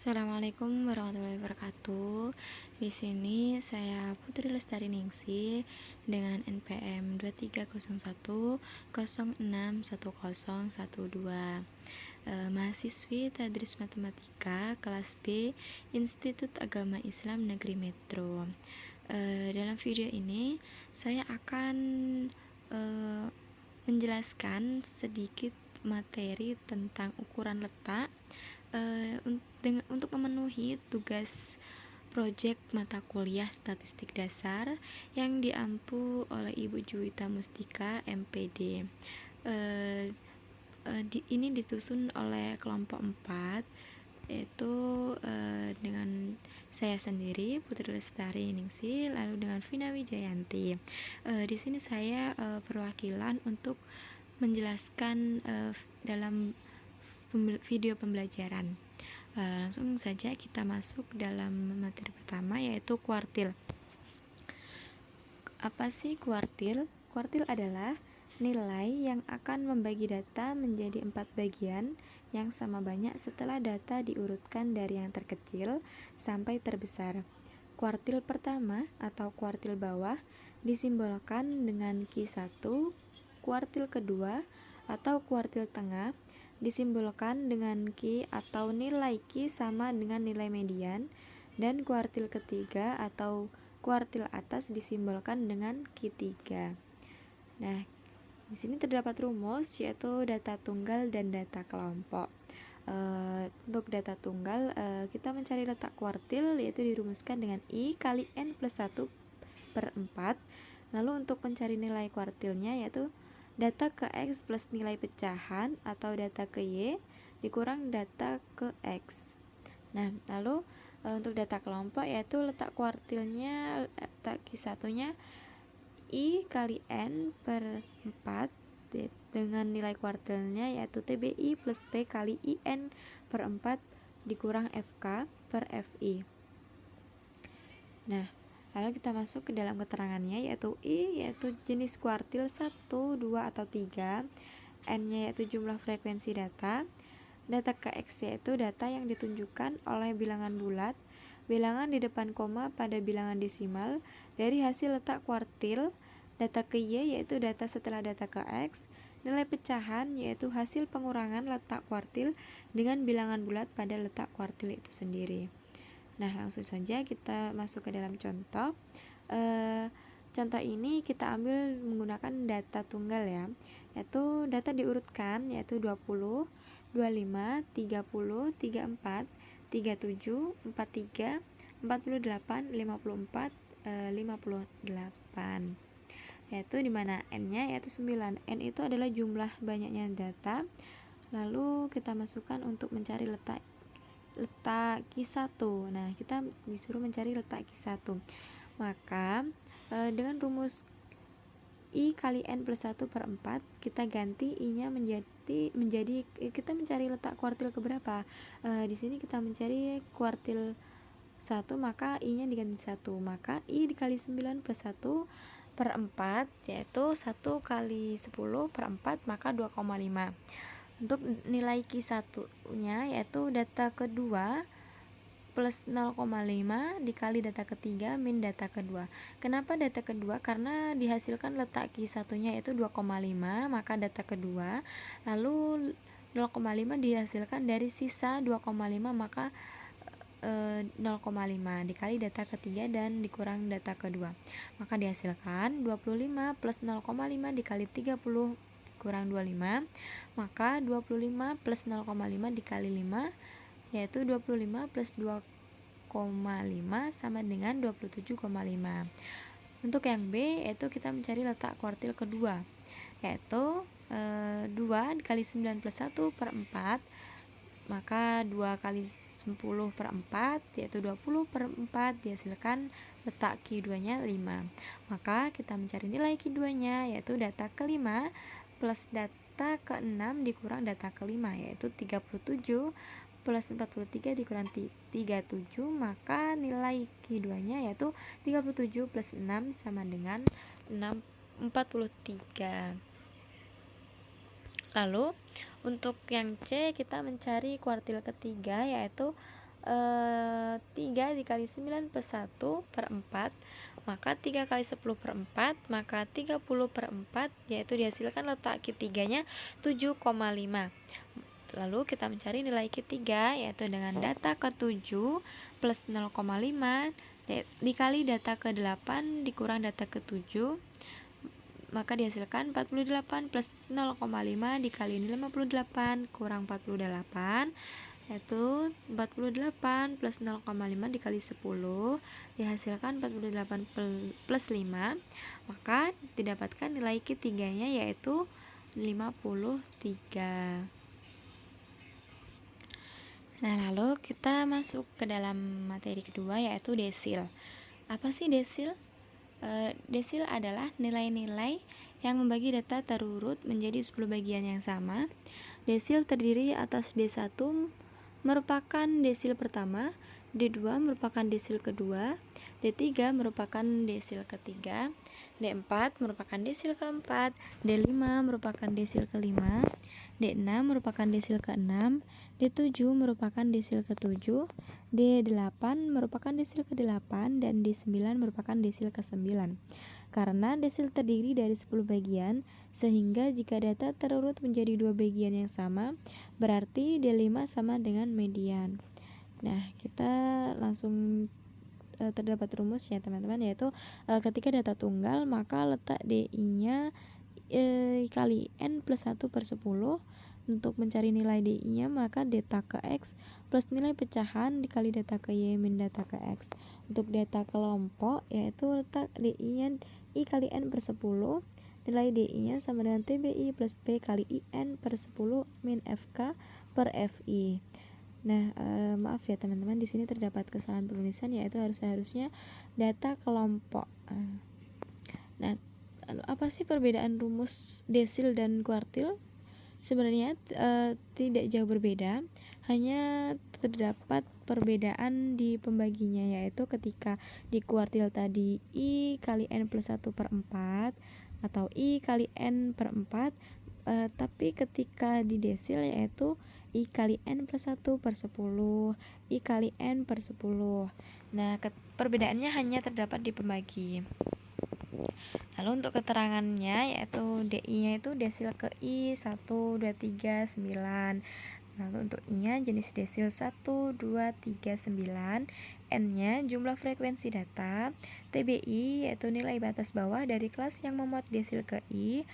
Assalamualaikum warahmatullahi wabarakatuh. Di sini saya Putri Lestari Ningsih dengan NPM 2301061012, mahasiswi Tadris Matematika kelas B Institut Agama Islam Negeri Metro. Dalam video ini saya akan eh, menjelaskan sedikit materi tentang ukuran letak untuk memenuhi tugas proyek mata kuliah statistik dasar yang diampu oleh Ibu Juwita Mustika MPD. Ini disusun oleh kelompok 4, yaitu dengan saya sendiri Putri Lestari Ningsih, lalu dengan Vina Wijayanti. Di sini saya perwakilan untuk menjelaskan dalam video pembelajaran. Langsung saja kita masuk dalam materi pertama, yaitu kuartil. Apa sih kuartil? Kuartil adalah nilai yang akan membagi data menjadi 4 bagian yang sama banyak setelah data diurutkan dari yang terkecil sampai terbesar. Kuartil pertama atau kuartil bawah disimbolkan dengan Q1, kuartil kedua atau kuartil tengah disimbolkan dengan Q atau nilai Q sama dengan nilai median, dan kuartil ketiga atau kuartil atas disimbolkan dengan Q3. Nah, di sini terdapat rumus, yaitu data tunggal dan data kelompok. Untuk data tunggal, kita mencari letak kuartil, yaitu dirumuskan dengan I kali N plus 1 per 4. Lalu untuk mencari nilai kuartilnya, yaitu data ke X plus nilai pecahan atau data ke Y dikurang data ke X. Nah, lalu untuk data kelompok, yaitu letak kuartilnya, letak Q1 nya I kali N per 4 dengan nilai kuartilnya yaitu TBI plus P kali IN per 4 dikurang FK per FI. Nah, lalu kita masuk ke dalam keterangannya, yaitu I yaitu jenis kuartil 1, 2, atau 3, N-nya yaitu jumlah frekuensi data, data KX yaitu data yang ditunjukkan oleh bilangan bulat, bilangan di depan koma pada bilangan desimal dari hasil letak kuartil, data ke Y yaitu data setelah data ke X, nilai pecahan yaitu hasil pengurangan letak kuartil dengan bilangan bulat pada letak kuartil itu sendiri. Nah, langsung saja kita masuk ke dalam contoh. Contoh ini kita ambil menggunakan data tunggal ya, yaitu data diurutkan yaitu 20, 25, 30, 34, 37, 43, 48, 54, 58. Yaitu dimana N-nya yaitu 9. N itu adalah jumlah banyaknya data. Lalu kita masukkan untuk mencari letak Q1. Nah, kita disuruh mencari letak Q1. Maka dengan rumus I kali N plus 1 per 4, kita ganti I-nya menjadi kita mencari letak kuartil keberapa. Di sini kita mencari kuartil 1, maka I-nya diganti 1. Maka I dikali 9 plus 1 per 4 yaitu 1 kali 10 per 4, maka 2,5. Untuk nilai Q1 nya yaitu data kedua plus 0,5 dikali data ketiga min data kedua. Kenapa data kedua? Karena dihasilkan letak Q1 nya yaitu 2,5, maka data kedua, lalu 0,5 dihasilkan dari sisa 2,5, maka 0,5 dikali data ketiga dan dikurang data kedua, maka dihasilkan 25 plus 0,5 dikali 30 kurang 25, maka 25 plus 0,5 dikali 5 yaitu 25 plus 2,5 sama dengan 27,5. Untuk yang B yaitu kita mencari letak kuartil kedua, yaitu 2 dikali 9 plus 1 per 4, maka 2 kali 10 per 4 yaitu 20 per 4 dihasilkan letak Q2 nya 5. Maka kita mencari nilai Q2 nya yaitu data ke-5 plus data ke-6 dikurang data ke-5 yaitu 37 plus 43 dikurang 37, maka nilai Q2 nya yaitu 37 plus 6 sama dengan 43. Lalu untuk yang C kita mencari kuartil ketiga, yaitu 3 dikali 9 plus 1 per 4, maka 3 kali 10 per 4, maka 30 per 4, yaitu dihasilkan letak Q3-nya 7,5. Lalu kita mencari nilai Q3, yaitu dengan data ke-7 plus 0,5 dikali data ke-8 dikurang data ke-7, maka dihasilkan 48 plus 0,5 dikali 58 kurang 48, yaitu 48 plus 0,5 dikali 10, dihasilkan 48 plus 5, maka didapatkan nilai Q3-nya yaitu 53. Nah, lalu kita masuk ke dalam materi kedua, yaitu desil. Apa sih desil? Desil adalah nilai-nilai yang membagi data terurut menjadi 10 bagian yang sama. Desil terdiri atas D1 merupakan desil pertama, D2 merupakan desil kedua, D3 merupakan desil ketiga, D4 merupakan desil keempat, D5 merupakan desil kelima, D6 merupakan desil keenam, D7 merupakan desil ketujuh, D8 merupakan desil ke-8, dan D9 merupakan desil ke-9. Karena desil terdiri dari 10 bagian, sehingga jika data terurut menjadi 2 bagian yang sama, berarti D5 sama dengan median. Nah, kita langsung terdapat rumus ya teman-teman, yaitu ketika data tunggal maka letak DI-nya kali N plus 1 per 10. Untuk mencari nilai DI-nya maka data ke X plus nilai pecahan dikali data ke Y min data ke X. Untuk data kelompok yaitu letak DI-nya I kali N per 10, nilai DI-nya sama dengan TBI plus P kali IN per 10 min FK per FI. Nah, maaf ya teman-teman, di sini terdapat kesalahan penulisan, yaitu harusnya data kelompok. Nah, apa sih perbedaan rumus desil dan kuartil? Sebenarnya tidak jauh berbeda, hanya terdapat perbedaan di pembaginya, yaitu ketika di kuartil tadi I kali N plus 1 per 4 atau I kali N per 4, tapi ketika di desil yaitu I kali N plus 1 per 10, I kali N per 10. Nah, perbedaannya hanya terdapat di pembagi. Lalu untuk keterangannya yaitu DI-nya itu desil ke I 1, 2, 3, 9. Lalu untuk I-nya jenis desil 1, 2, 3, 9. N-nya jumlah frekuensi data. TBI yaitu nilai batas bawah dari kelas yang memuat desil ke I.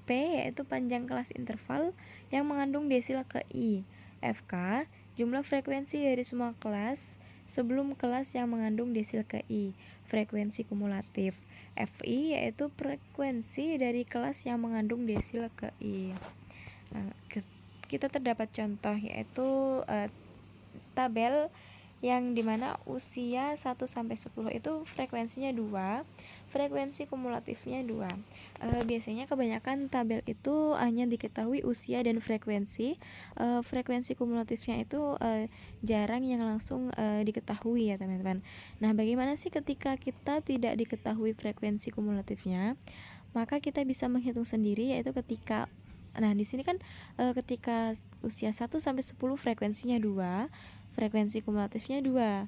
P yaitu panjang kelas interval yang mengandung desil ke I. FK jumlah frekuensi dari semua kelas sebelum kelas yang mengandung desil ke I, frekuensi kumulatif. FI yaitu frekuensi dari kelas yang mengandung desil ke I. Nah, kita terdapat contoh yaitu tabel yang dimana usia 1 sampai 10 itu frekuensinya 2, frekuensi kumulatifnya 2. Biasanya kebanyakan tabel itu hanya diketahui usia dan frekuensi. Frekuensi kumulatifnya itu jarang yang langsung diketahui ya teman-teman. Nah, bagaimana sih ketika kita tidak diketahui frekuensi kumulatifnya? Maka kita bisa menghitung sendiri, yaitu ketika di sini kan ketika usia 1 sampai 10 frekuensinya 2, frekuensi kumulatifnya 2.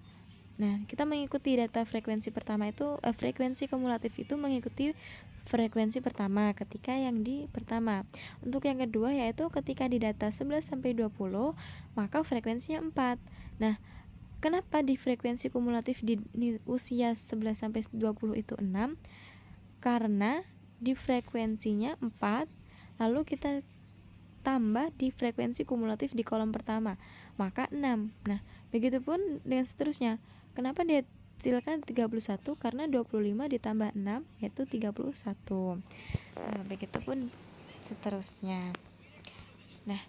Nah, kita mengikuti data frekuensi pertama itu frekuensi kumulatif itu mengikuti frekuensi pertama ketika yang di pertama. Untuk yang kedua yaitu ketika di data 11 sampai 20, maka frekuensinya 4. Nah, kenapa di frekuensi kumulatif di usia 11 sampai 20 itu 6? Karena di frekuensinya 4, lalu kita tambah di frekuensi kumulatif di kolom pertama, maka 6. Nah, begitupun dengan seterusnya. Kenapa dihasilkan 31? Karena 25 ditambah 6 yaitu 31. Nah, begitupun seterusnya. Nah,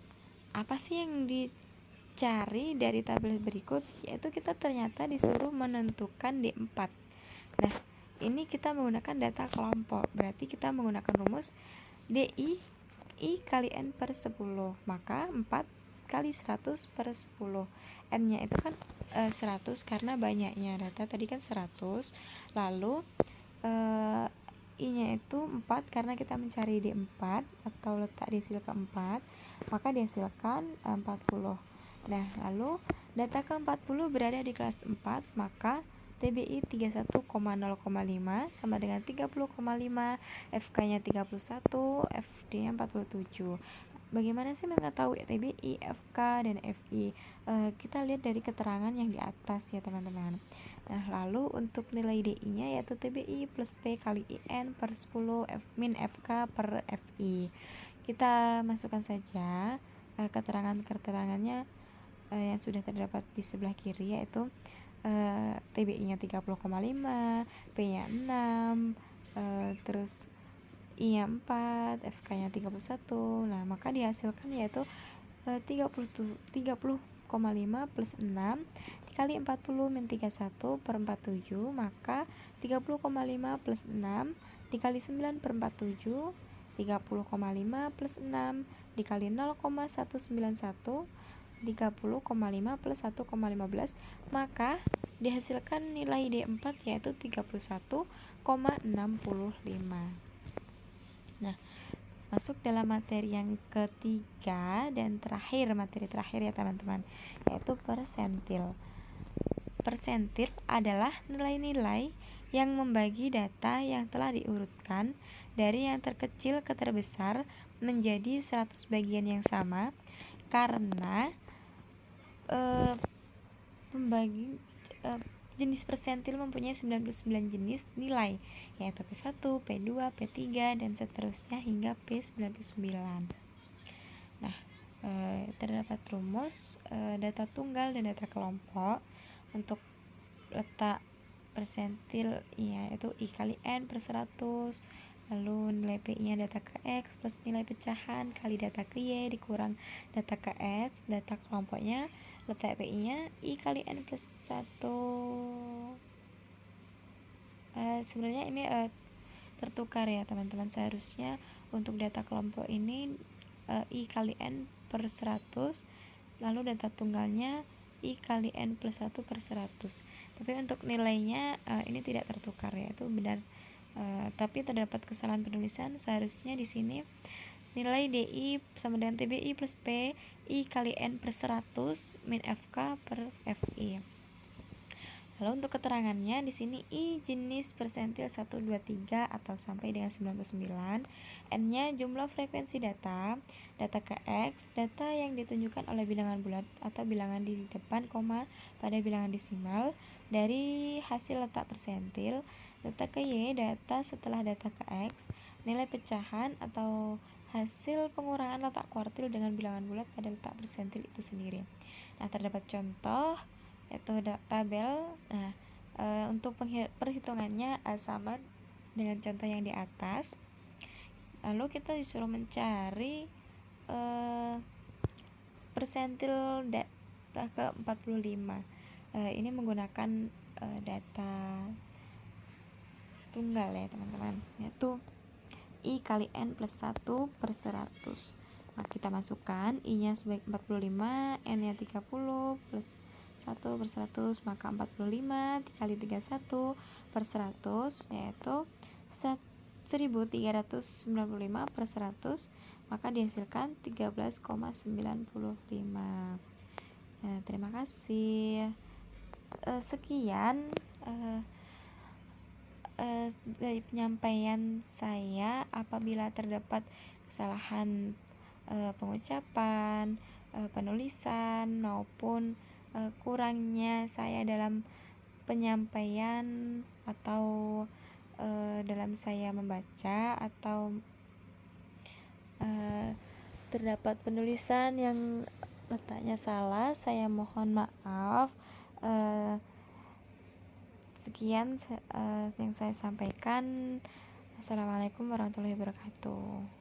apa sih yang dicari dari tabel berikut? Yaitu kita ternyata disuruh menentukan D4. Nah, ini kita menggunakan data kelompok. Berarti kita menggunakan rumus DI I kali N per 10, maka 4 kali 100 per 10. N-nya itu kan 100 karena banyaknya data tadi kan 100. Lalu I-nya itu 4 karena kita mencari D4 atau letak desil keempat, maka dihasilkan 40. Nah, lalu data ke-40 berada di kelas 4, maka TBI 31,0,5 sama dengan 30,5, FK-nya 31, FD-nya 47. Bagaimana sih mengetahui TBI, FK, dan FI? Kita lihat dari keterangan yang di atas ya teman-teman. Nah, lalu untuk nilai DI-nya yaitu TBI plus P kali IN per 10 min FK per FI. Kita masukkan saja keterangan-keterangannya yang sudah terdapat di sebelah kiri, yaitu TBI-nya 30,5, P-nya 6, terus I-nya 4, FK-nya 31. Nah, maka dihasilkan yaitu 30,5 plus 6 dikali 40 min 31 per 47, maka 30,5 plus 6 dikali 9 per 47, 30,5 plus 6 dikali 0,191, 30,5 plus 1,15, maka dihasilkan nilai D4 yaitu 31,65. Nah, masuk dalam materi yang ketiga dan terakhir, materi terakhir ya teman-teman, yaitu persentil. Persentil adalah nilai-nilai yang membagi data yang telah diurutkan dari yang terkecil ke terbesar menjadi 100 bagian yang sama, karena jenis persentil mempunyai 99 jenis nilai, yaitu P1, P2, P3, dan seterusnya hingga P99. Nah, terdapat rumus data tunggal dan data kelompok. Untuk letak persentil yaitu I kali N per 100, lalu nilai PI-nya data ke X plus nilai pecahan kali data ke Y dikurang data ke X. Data kelompoknya letak PI-nya I kali N plus 1. Sebenarnya ini tertukar ya teman-teman. Seharusnya untuk data kelompok ini I kali N per 100, lalu data tunggalnya I kali N plus 1 per 100. Tapi untuk nilainya ini tidak tertukar ya, itu benar. Tapi terdapat kesalahan penulisan. Seharusnya di sini nilai DI sama dengan TBI plus P I kali N per 100 min FK per FI. Lalu untuk keterangannya di sini I jenis persentil 1, 2, 3 atau sampai dengan 99. N-nya jumlah frekuensi data, data ke X, data yang ditunjukkan oleh bilangan bulat atau bilangan di depan koma pada bilangan desimal dari hasil letak persentil, data ke Y, data setelah data ke X, nilai pecahan atau hasil pengurangan letak kuartil dengan bilangan bulat pada letak persentil itu sendiri. Nah, terdapat contoh yaitu tabel. Nah, untuk perhitungannya sama dengan contoh yang di atas. Lalu kita disuruh mencari persentil data ke 45. Ini menggunakan data tunggal ya teman-teman, yaitu I kali N plus 1 per 100. Nah, kita masukkan I-nya sebagai 45, N-nya 30 plus 1 per 100, maka 45 dikali 31 per 100 yaitu 1395 per 100, maka dihasilkan 13,95. Nah, terima kasih. Sekian dari penyampaian saya. Apabila terdapat kesalahan pengucapan, penulisan maupun kurangnya saya dalam penyampaian atau dalam saya membaca atau terdapat penulisan yang letaknya salah, saya mohon maaf. Sekian yang saya sampaikan. Assalamualaikum warahmatullahi wabarakatuh.